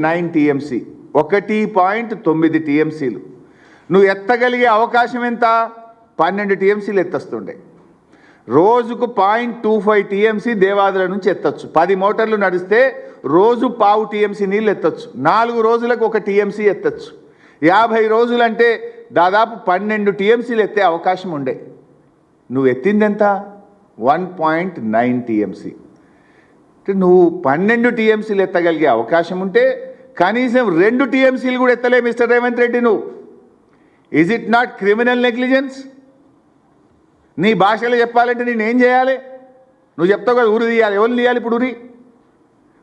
9 TMC 1.9 టీఎంసీలు నువ్వు ఎత్తగలిగే అవకాశం ఎంత 12 టీఎంసీలు ఎత్తొస్తుండే రోజుకు 0.25 టీఎంసీ దేవాదుల నుంచి ఎత్తొచ్చు 10 మోటార్లు నడిస్తే రోజు 0.5 టీఎంసీ నీళ్ళు ఎత్తొచ్చు 4 రోజులకు 1 టీఎంసీ ఎత్తొచ్చు 50 రోజులంటే దాదాపు 12 టీఎంసీలు ఎత్తే అవకాశం ఉండే నువ్వు ఎత్తింది ఎంత 1.9 టీఎంసీ నువ్వు 12 టీఎంసీలు ఎత్తగలిగే అవకాశం ఉంటే కనీసం 2 టీఎంసీలు కూడా ఎత్తలే మిస్టర్ రేవంత్ రెడ్డి నువ్వు is it not criminal negligence నీ భాషలో చెప్పాలంటే నేనేం చేయాలి నువ్వు చెప్తావు కదా ఊరి తీయాలి ఎవరు తీయాలి ఇప్పుడు ఊరి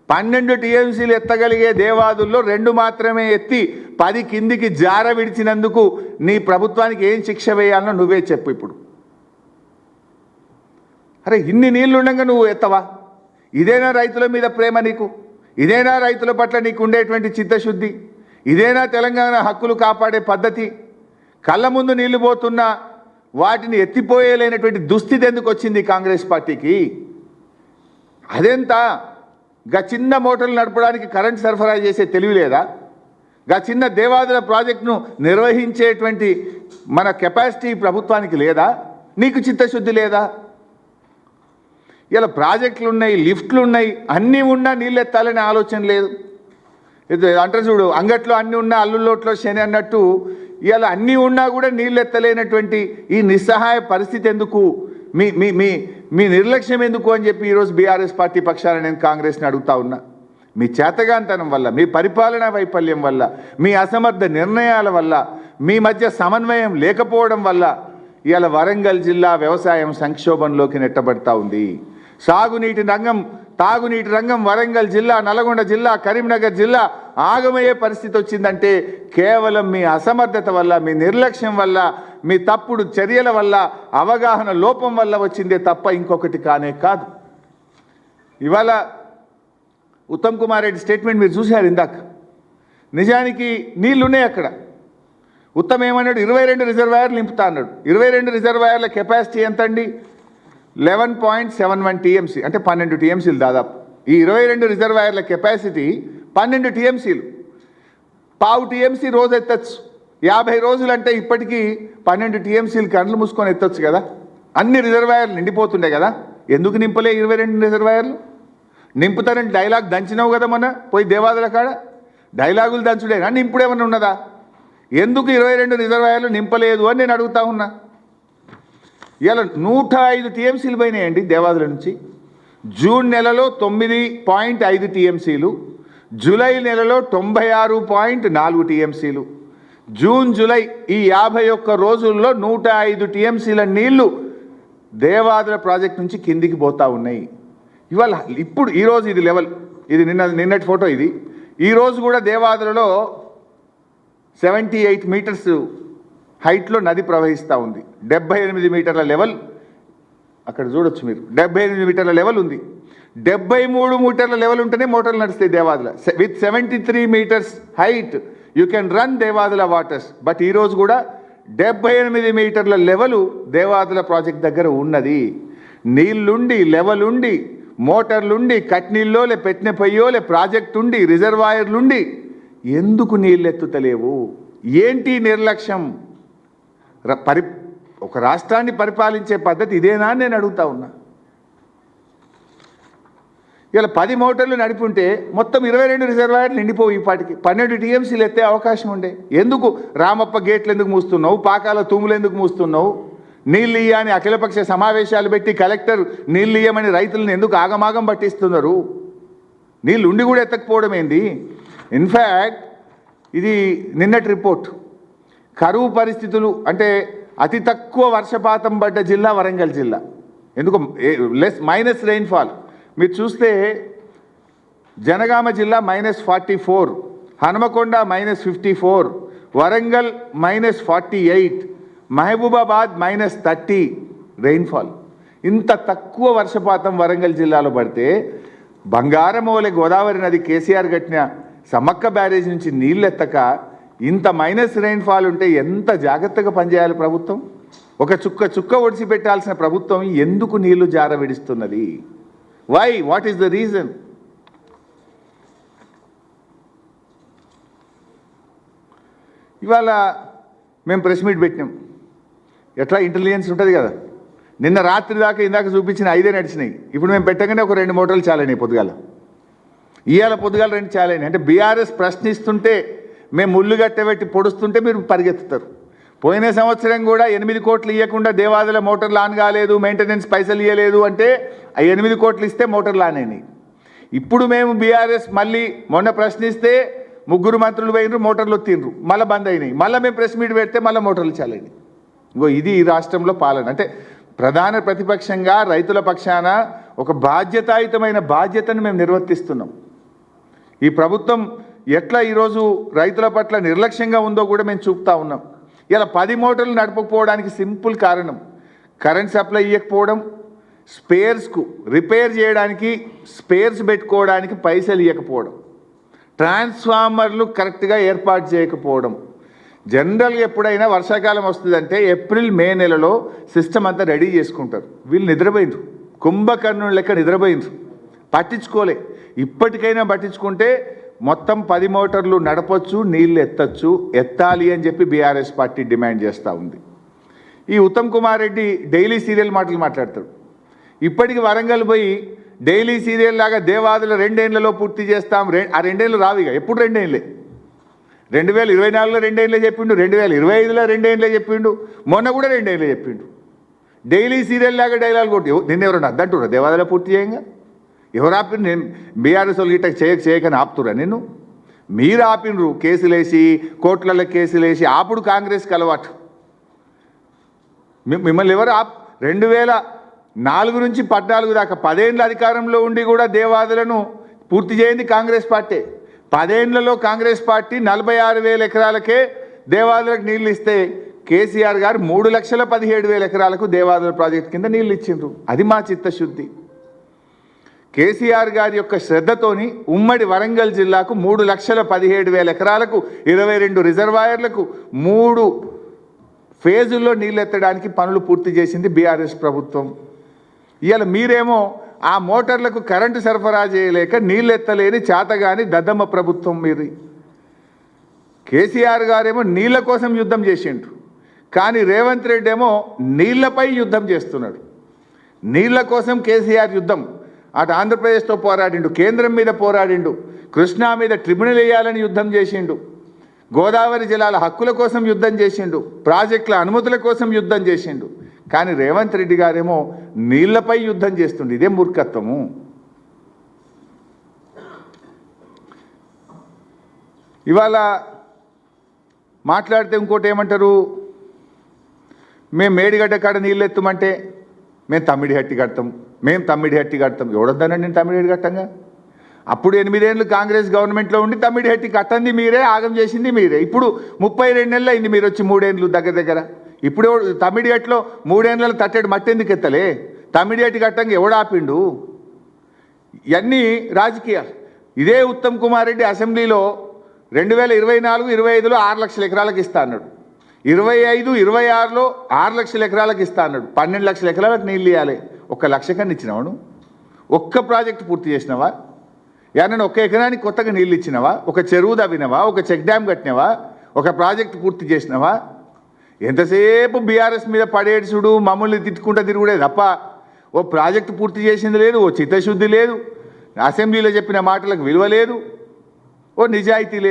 12 టీఎంసీలు ఎత్తగలిగే దేవాదుల్లో 2 మాత్రమే ఎత్తి 10 కిందికి జార విడిచినందుకు నీ ప్రభుత్వానికి ఏం శిక్ష వేయాలనో నువ్వే చెప్పు ఇప్పుడు అరే ఇన్ని నీళ్లు ఉండగా నువ్వు ఎత్తవా ఇదేనా రైతుల మీద ప్రేమ నీకు ఇదేనా రైతుల పట్ల నీకు ఉండేటువంటి చిత్తశుద్ధి ఇదేనా తెలంగాణ హక్కులు కాపాడే పద్ధతి కళ్ళ ముందు నీళ్లు పోతున్నా వాటిని ఎత్తిపోయేలేనటువంటి దుస్థితి ఎందుకు వచ్చింది కాంగ్రెస్ పార్టీకి అదెంత గా చిన్న మోటార్లు నడపడానికి కరెంట్ సరఫరా చేసే తెలివి లేదా గా చిన్న దేవాదుల ప్రాజెక్టును నిర్వహించేటువంటి మన కెపాసిటీ ప్రభుత్వానికి లేదా నీకు చిత్తశుద్ధి లేదా ఇలా ప్రాజెక్టులు ఉన్నాయి లిఫ్ట్లు ఉన్నాయి అన్నీ ఉన్నా నీళ్ళు ఎత్తాలనే ఆలోచన లేదు అంటారు చూడు అంగట్లో అన్నీ ఉన్నా అల్లుల్లోట్లో శని అన్నట్టు ఇలా అన్నీ ఉన్నా కూడా నీళ్ళు ఎత్తలేనటువంటి ఈ నిస్సహాయ పరిస్థితి ఎందుకు మీ మీ మీ మీ నిర్లక్ష్యం ఎందుకు అని చెప్పి ఈరోజు బీఆర్ఎస్ పార్టీ పక్షాన నేను కాంగ్రెస్ని అడుగుతా ఉన్నా మీ చేతగాంతనం వల్ల మీ పరిపాలనా వైఫల్యం వల్ల మీ అసమర్థ నిర్ణయాల వల్ల మీ మధ్య సమన్వయం లేకపోవడం వల్ల ఇవాళ వరంగల్ జిల్లా వ్యవసాయం సంక్షోభంలోకి నెట్టబడతా ఉంది సాగునీటి రంగం తాగునీటి రంగం వరంగల్ జిల్లా నల్గొండ జిల్లా కరీంనగర్ జిల్లా ఆగమయ్యే పరిస్థితి వచ్చిందంటే కేవలం మీ అసమర్థత వల్ల మీ నిర్లక్ష్యం వల్ల మీ తప్పుడు చర్యల వల్ల అవగాహన లోపం వల్ల వచ్చిందే తప్ప ఇంకొకటి కానే కాదు ఇవాళ ఉత్తమ్ కుమార్ రెడ్డి స్టేట్మెంట్ మీరు చూశారు ఇందాక నిజానికి నీళ్లున్నాయి అక్కడ ఉత్తమ్ ఏమన్నాడు 22 రిజర్వాయర్లు నింపుతా అన్నాడు 22 రిజర్వాయర్ల కెపాసిటీ ఎంత అండి 11.71 టీఎంసీ అంటే 12 టీఎంసీలు దాదాపు ఈ 22 రిజర్వాయర్ల కెపాసిటీ 12 టీఎంసీలు 0.5 టీఎంసీ రోజు ఎత్తచ్చు 50 రోజులు అంటే ఇప్పటికీ 12 టీఎంసీలు కళ్ళు మూసుకొని ఎత్తచ్చు కదా అన్ని రిజర్వాయర్లు నిండిపోతుండే కదా ఎందుకు నింపలే 22 రిజర్వాయర్లు నింపుతారని డైలాగ్ దంచినావు కదా మొన్న పోయి దేవాదుల కాడ డైలాగులు దంచుడేనా నింపుడేమన్నా ఉన్నదా ఎందుకు 22 రిజర్వాయర్లు నింపలేదు అని నేను అడుగుతా ఉన్నా ఇలా 105 టీఎంసీలు పోయినాయండి దేవాదుల నుంచి జూన్ నెలలో 9.5 టీఎంసీలు జూలై నెలలో 96.4 టీఎంసీలు జూన్ జూలై ఈ 51 రోజుల్లో 105 టీఎంసీల నీళ్లు దేవాదుల ప్రాజెక్ట్ నుంచి కిందికి పోతా ఉన్నాయి ఇవాళ ఇప్పుడు ఈరోజు ఇది లెవెల్ ఇది నిన్నటి ఫోటో ఇది ఈరోజు కూడా దేవాదులలో 78 మీటర్స్ హైట్లో నది ప్రవహిస్తూ ఉంది 78 మీటర్ల లెవెల్ అక్కడ చూడొచ్చు మీరు 78 మీటర్ల లెవెల్ ఉంది 73 మీటర్ల లెవెల్ ఉంటేనే మోటార్లు నడుస్తాయి Devadula with 73 metres height you can run Devadula waters but ఈరోజు కూడా 78 మీటర్ల లెవెలు దేవాదుల ప్రాజెక్ట్ దగ్గర ఉన్నది నీళ్ళుండి లెవెల్ ఉండి మోటార్లుండి కట్నీళ్ళో లే పెట్టిన పొయ్యోలే ప్రాజెక్ట్ ఉండి రిజర్వాయర్లుండి ఎందుకు నీళ్ళు ఎత్తుతలేవు ఏంటి నిర్లక్ష్యం ఒక రాష్ట్రాన్ని పరిపాలించే పద్ధతి ఇదేనా అని నేను అడుగుతా ఉన్నా ఇలా 10 మోటార్లు నడిపుంటే మొత్తం 22 రిజర్వాయర్లు నిండిపోయి ఈపాటికి 12 టీఎంసీలు ఎత్తే అవకాశం ఉండే ఎందుకు రామప్ప గేట్లు ఎందుకు మూస్తున్నావు పాకాల తూములు ఎందుకు మూస్తున్నావు నీళ్ళు ఇయ్యని అఖిలపక్ష సమావేశాలు పెట్టి కలెక్టర్ నీళ్ళు ఇయ్యమని రైతులను ఎందుకు ఆగమాగం పట్టిస్తున్నారు నీళ్ళు ఉండి కూడా ఎత్తకపోవడం ఏంది ఇన్ఫ్యాక్ట్ ఇది నిన్నటి రిపోర్ట్ కరువు పరిస్థితులు అంటే అతి తక్కువ వర్షపాతం పడ్డ జిల్లా వరంగల్ జిల్లా ఎందుకు మైనస్ రెయిన్ఫాల్ మీరు చూస్తే జనగామ జిల్లా -44 హనుమకొండ -54 వరంగల్ -48 మహబూబాబాద్ -30 రెయిన్ఫాల్ ఇంత తక్కువ వర్షపాతం వరంగల్ జిల్లాలో పడితే బంగారమోలే గోదావరి నది కేసీఆర్ కట్టిన సమ్మక్క బ్యారేజ్ నుంచి నీళ్ళు ఎత్తక ఇంత మైనస్ రెయిన్ఫాల్ ఉంటే ఎంత జాగ్రత్తగా పనిచేయాలి ప్రభుత్వం ఒక చుక్క ఒడిసి పెట్టాల్సిన ప్రభుత్వం ఎందుకు నీళ్లు జార విడుస్తున్నది why what is the reason ఇవాళ మేము ప్రెస్ మీట్ పెట్టినాం. ఎట్లా ఇంటెలిజెన్స్ ఉంటుంది కదా. నిన్న రాత్రి దాకా ఇందాక చూపించిన 5 నడిచినాయి. ఇప్పుడు మేము పెట్టగానే ఒక 2 మోటార్లు చాలైనాయి పొద్దుగాల. ఇవాళ పొద్దుగాల 2 చాలైనాయి. అంటే బీఆర్ఎస్ ప్రశ్నిస్తుంటే మేము ముళ్ళు గట్టబెట్టి పొడుస్తుంటే మీరు పరిగెత్తుతారు. పోయిన సంవత్సరం కూడా 8 కోట్లు ఇవ్వకుండా దేవాదుల మోటార్లు ఆన్ కాలేదు, మెయింటెనెన్స్ పైసలు ఇవ్వలేదు అంటే ఆ 8 కోట్లు ఇస్తే మోటార్లు ఆన్ అయినాయి. ఇప్పుడు మేము బీఆర్ఎస్ మళ్ళీ మొన్న ప్రశ్నిస్తే 3 మంత్రులు పోయినరు, మోటార్లు వచ్చిండ్రు, మళ్ళీ బంద్ అయినాయి. మళ్ళీ మేము ప్రెస్ మీట్ పెడితే మళ్ళీ మోటార్లు చాలైనాయి. ఇంకో ఇది ఈ రాష్ట్రంలో పాలన. అంటే ప్రధాన ప్రతిపక్షంగా రైతుల పక్షాన ఒక బాధ్యతాయుతమైన బాధ్యతను మేము నిర్వర్తిస్తున్నాం. ఈ ప్రభుత్వం ఎట్లా ఈరోజు రైతుల పట్ల నిర్లక్ష్యంగా ఉందో కూడా మేము చూపుతా ఉన్నాం. ఇలా 10 మోటార్లు నడపకపోవడానికి సింపుల్ కారణం కరెంట్ సప్లై ఇవ్వకపోవడం, స్పేర్స్కు రిపేర్ చేయడానికి స్పేర్స్ పెట్టుకోవడానికి పైసలు ఇవ్వకపోవడం, ట్రాన్స్ఫార్మర్లు కరెక్ట్గా ఏర్పాటు చేయకపోవడం. జనరల్గా ఎప్పుడైనా వర్షాకాలం వస్తుందంటే ఏప్రిల్ మే నెలలో సిస్టమ్ అంతా రెడీ చేసుకుంటారు. వీళ్ళు నిద్రపోయినరు, కుంభకర్ణుల లెక్క నిద్రపోయినరు, పట్టించుకోలే. ఇప్పటికైనా పట్టించుకుంటే మొత్తం 10 మోటార్లు నడపొచ్చు, నీళ్ళు ఎత్తాలి అని చెప్పి బీఆర్ఎస్ పార్టీ డిమాండ్ చేస్తూ ఉంది. ఈ ఉత్తమ్ కుమార్ రెడ్డి డైలీ సీరియల్ మాటలు మాట్లాడతాడు. ఇప్పటికి వరంగల్ పోయి డైలీ సీరియల్ లాగా దేవాదుల 2 ఏళ్లలో పూర్తి చేస్తాం, ఆ 2 ఏళ్ళు రావిగా, ఎప్పుడు 2 ఏళ్ళే. 2024లో 2 ఏళ్ళే చెప్పిండు, 2025లో 2 ఏళ్ళే చెప్పిండు, మొన్న కూడా 2 ఏళ్ళే చెప్పిండు. డైలీ సీరియల్ లాగా డైలాగ్ కొట్టి నిన్న ఎవరన్నా అద్దంటురా దేవాదుల పూర్తి చేయంగా? ఎవరు ఆపిన? నేను బీఆర్ఎస్ వాళ్ళు గిట్ట చేయకని ఆపుతురా? నేను మీరు ఆపినరు, కేసులేసి కోర్టులలో కేసులేసి ఆపుడు కాంగ్రెస్కి అలవాటు. మిమ్మల్ని ఎవరు 2004 నుంచి 14 దాకా 10 ఏళ్ళ అధికారంలో ఉండి కూడా దేవాదులను పూర్తి చేయింది కాంగ్రెస్ పార్టీ. 10 ఏళ్లలో కాంగ్రెస్ పార్టీ 46,000 ఎకరాలకే దేవాదులకు నీళ్ళు ఇస్తే కేసీఆర్ గారు 3,17,000 ఎకరాలకు దేవాదుల ప్రాజెక్టు కింద నీళ్ళు ఇచ్చిండ్రు. అది మా చిత్తశుద్ధి. కేసీఆర్ గారి యొక్క శ్రద్ధతోని ఉమ్మడి వరంగల్ జిల్లాకు 3,17,000 ఎకరాలకు 22 రిజర్వాయర్లకు 3 ఫేజుల్లో నీళ్ళు ఎత్తడానికి పనులు పూర్తి చేసింది బీఆర్ఎస్ ప్రభుత్వం. ఇవాళ మీరేమో ఆ మోటార్లకు కరెంటు సరఫరా చేయలేక నీళ్ళు ఎత్తలేని చేతగాని దద్దమ్మ ప్రభుత్వం మీరు. కేసీఆర్ గారేమో నీళ్ళ కోసం యుద్ధం చేసిండు, కానీ రేవంత్ రెడ్డి ఏమో నీళ్లపై యుద్ధం చేస్తున్నాడు. నీళ్ల కోసం కేసీఆర్ యుద్ధం. అటు ఆంధ్రప్రదేశ్తో పోరాడిండు, కేంద్రం మీద పోరాడిండు, కృష్ణా మీద ట్రిబ్యునల్ వేయాలని యుద్ధం చేసిండు, గోదావరి జలాల హక్కుల కోసం యుద్ధం చేసిండు, ప్రాజెక్టుల అనుమతుల కోసం యుద్ధం చేసిండు. కానీ రేవంత్ రెడ్డి గారేమో నీళ్లపై యుద్ధం చేస్తుండే. ఇదే మూర్ఖత్వము. ఇవాళ మాట్లాడితే ఇంకోటి ఏమంటారు, మేము మేడిగడ్డ కాడ నీళ్ళు ఎత్తమంటే మేము తమ్మిడిహట్టి కడతాం, మేము తమ్మిడిహట్టి కడతాం. ఎవడొద్దనండి నేను తమ్మిడిహట్టి కట్టంగా? అప్పుడు 8 ఏళ్ళు కాంగ్రెస్ గవర్నమెంట్లో ఉండి తమ్మిడిహట్టి కట్టంది మీరే, ఆగం చేసింది మీరే. ఇప్పుడు 32 నెలలు అయింది మీరు వచ్చి, 3 ఏళ్ళు దగ్గర. ఇప్పుడు తమ్మిడిహట్టిలో 3 ఏళ్ళలో తట్టేడు మట్టి ఎందుకు ఎత్తలే? తమ్మిడిహట్టి కట్టంగా ఎవడాపిండు? ఇవన్నీ రాజకీయాలు. ఇదే ఉత్తమ్ కుమార్ రెడ్డి అసెంబ్లీలో 2024-25లో 6 లక్షల ఎకరాలకు ఇస్తా అన్నాడు, 25-26లో 6 లక్షల ఎకరాలకు ఇస్తా అన్నాడు. 12 లక్షల ఎకరాలకు నీళ్ళు ఇవ్వాలి. 1 లక్ష కన్నా ఇచ్చినావాడు? ఒక్క ప్రాజెక్టు పూర్తి చేసినావా? ఏమన్నా 1 ఎకరానికి కొత్తగా నీళ్ళు ఇచ్చినావా? ఒక చెరువు తవ్వినవా? ఒక చెక్ డ్యామ్ కట్టినవా? ఒక ప్రాజెక్టు పూర్తి చేసినావా? ఎంతసేపు బీఆర్ఎస్ మీద పడేడుచుడు, మమ్మల్ని తిట్టుకుంటూ తిరుగుడే తప్ప ఓ ప్రాజెక్టు పూర్తి చేసింది లేదు, ఓ చిత్తశుద్ధి లేదు, అసెంబ్లీలో చెప్పిన మాటలకు విలువ లేదు, ఓ నిజాయితీ లేదు.